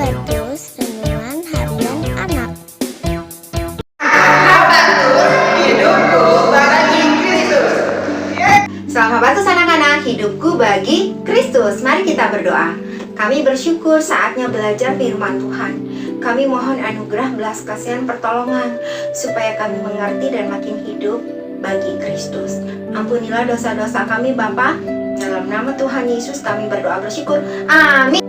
Habatus Renungan Harian Anak. Habatus hidupku bagi Kristus. Salam Habatus anak-anak, hidupku bagi Kristus. Mari kita berdoa. Kami bersyukur saatnya belajar firman Tuhan. Kami mohon anugerah belas kasihan pertolongan supaya kami mengerti dan makin hidup bagi Kristus. Ampunilah dosa-dosa kami Bapa. Dalam nama Tuhan Yesus kami berdoa bersyukur. Amin.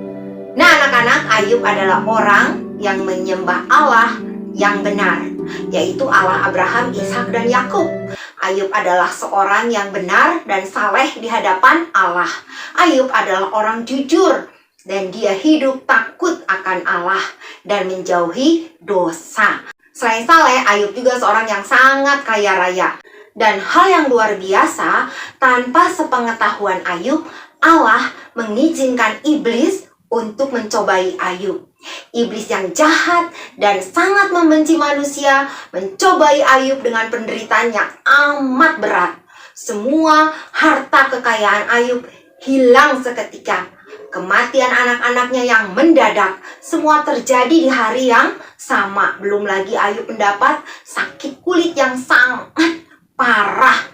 Nah anak-anak, Ayub adalah orang yang menyembah Allah yang benar, yaitu Allah Abraham, Ishak, dan Yakub. Ayub adalah seorang yang benar dan saleh di hadapan Allah. Ayub adalah orang jujur dan dia hidup takut akan Allah dan menjauhi dosa. Selain saleh, Ayub juga seorang yang sangat kaya raya. Dan hal yang luar biasa, tanpa sepengetahuan Ayub, Allah mengizinkan iblis untuk mencobai Ayub. Iblis yang jahat dan sangat membenci manusia mencobai Ayub dengan penderitaan yang amat berat. Semua harta kekayaan Ayub hilang seketika. Kematian anak-anaknya yang mendadak, semua terjadi di hari yang sama. Belum lagi Ayub mendapat sakit kulit yang sangat parah.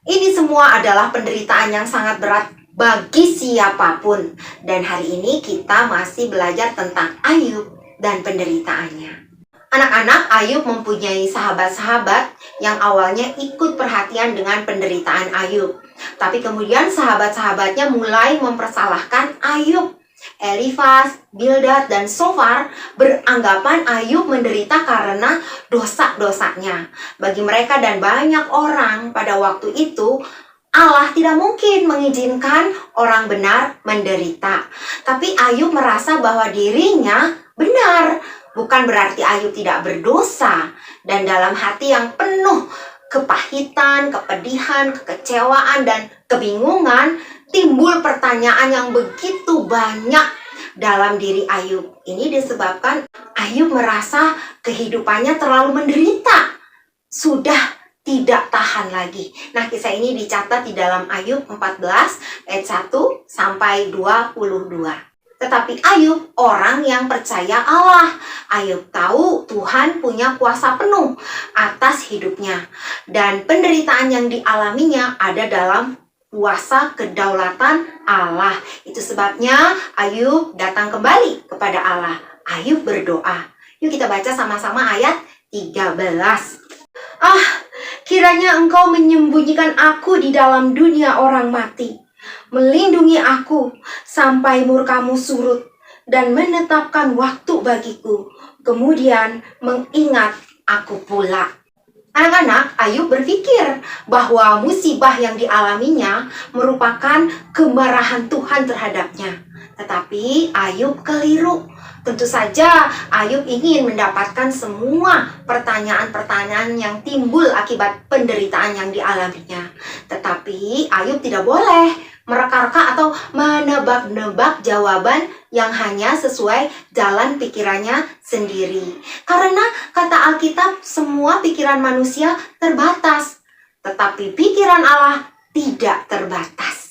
Ini semua adalah penderitaan yang sangat berat bagi siapapun. Dan hari ini kita masih belajar tentang Ayub dan penderitaannya. Anak-anak, Ayub mempunyai sahabat-sahabat yang awalnya ikut perhatian dengan penderitaan Ayub. Tapi kemudian sahabat-sahabatnya mulai mempersalahkan Ayub. Elifas, Bildad, dan Sofar beranggapan Ayub menderita karena dosa-dosanya. Bagi mereka dan banyak orang pada waktu itu, Allah tidak mungkin mengizinkan orang benar menderita. Tapi Ayub merasa bahwa dirinya benar. Bukan berarti Ayub tidak berdosa. Dan dalam hati yang penuh kepahitan, kepedihan, kekecewaan, dan kebingungan, timbul pertanyaan yang begitu banyak dalam diri Ayub. Ini disebabkan Ayub merasa kehidupannya terlalu menderita. Sudah tidak tahan lagi. Nah, kisah ini dicatat di dalam Ayub 14 ayat 1 sampai 22. Tetapi Ayub orang yang percaya Allah. Ayub tahu Tuhan punya kuasa penuh atas hidupnya. Dan penderitaan yang dialaminya ada dalam kuasa kedaulatan Allah. Itu sebabnya Ayub datang kembali kepada Allah. Ayub berdoa. Yuk kita baca sama-sama ayat 13. Kiranya Engkau menyembunyikan aku di dalam dunia orang mati. Melindungi aku sampai murka-Mu surut dan menetapkan waktu bagiku. Kemudian mengingat aku pula. Anak-anak, Ayub berpikir bahwa musibah yang dialaminya merupakan kemarahan Tuhan terhadapnya. Tetapi Ayub keliru. Tentu saja Ayub ingin mendapatkan semua pertanyaan-pertanyaan yang timbul akibat penderitaan yang dialaminya. Tetapi Ayub tidak boleh mereka-reka atau menebak-nebak jawaban yang hanya sesuai jalan pikirannya sendiri. Karena kata Alkitab, semua pikiran manusia terbatas, tetapi pikiran Allah tidak terbatas.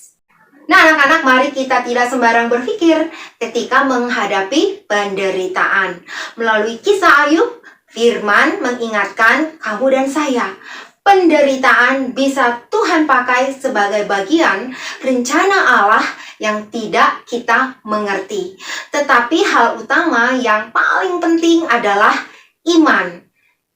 Nah anak-anak, mari kita tidak sembarang berpikir ketika menghadapi penderitaan. Melalui kisah Ayub, firman mengingatkan kamu dan saya, penderitaan bisa Tuhan pakai sebagai bagian rencana Allah yang tidak kita mengerti. Tetapi hal utama yang paling penting adalah iman.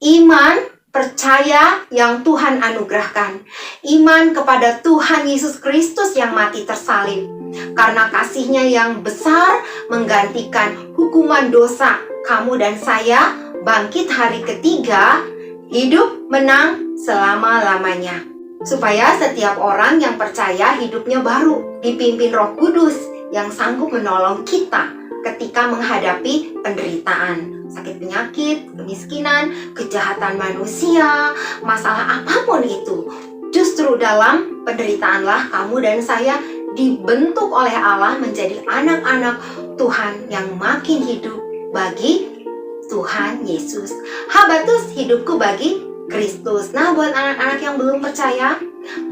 Iman percaya yang Tuhan anugerahkan. Iman kepada Tuhan Yesus Kristus yang mati tersalib. Karena kasih-Nya yang besar menggantikan hukuman dosa kamu dan saya, bangkit hari ketiga, hidup menang selama-lamanya. Supaya setiap orang yang percaya hidupnya baru, dipimpin Roh Kudus yang sanggup menolong kita ketika menghadapi penderitaan. Sakit penyakit, kemiskinan, kejahatan manusia, masalah apapun itu. Justru dalam penderitaanlah kamu dan saya dibentuk oleh Allah menjadi anak-anak Tuhan yang makin hidup bagi Tuhan Yesus. Habatus hidupku bagi Kristus. Nah, buat anak-anak yang belum percaya,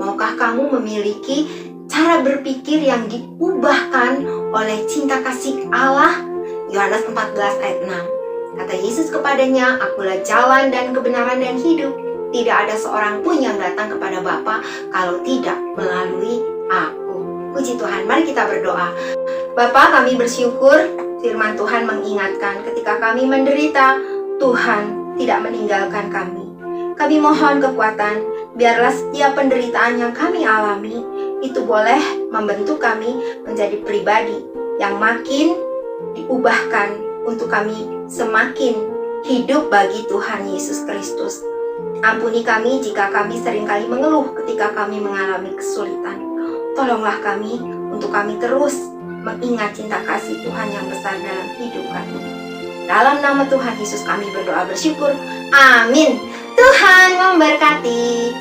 maukah kamu memiliki cara berpikir yang diubahkan oleh cinta kasih Allah Yohanes 14 ayat 6. Kata Yesus kepadanya, "Akulah jalan dan kebenaran dan hidup. Tidak ada seorang pun yang datang kepada Bapa kalau tidak melalui Aku." Puji Tuhan, mari kita berdoa. Bapa, kami bersyukur firman Tuhan mengingatkan ketika kami menderita, Tuhan tidak meninggalkan kami. Kami mohon kekuatan, biarlah setiap penderitaan yang kami alami itu boleh membentuk kami menjadi pribadi yang makin diubahkan untuk kami semakin hidup bagi Tuhan Yesus Kristus. Ampuni kami jika kami seringkali mengeluh ketika kami mengalami kesulitan. Tolonglah kami untuk kami terus mengingat cinta kasih Tuhan yang besar dalam hidup kami. Dalam nama Tuhan Yesus kami berdoa bersyukur. Amin. Tuhan memberkati.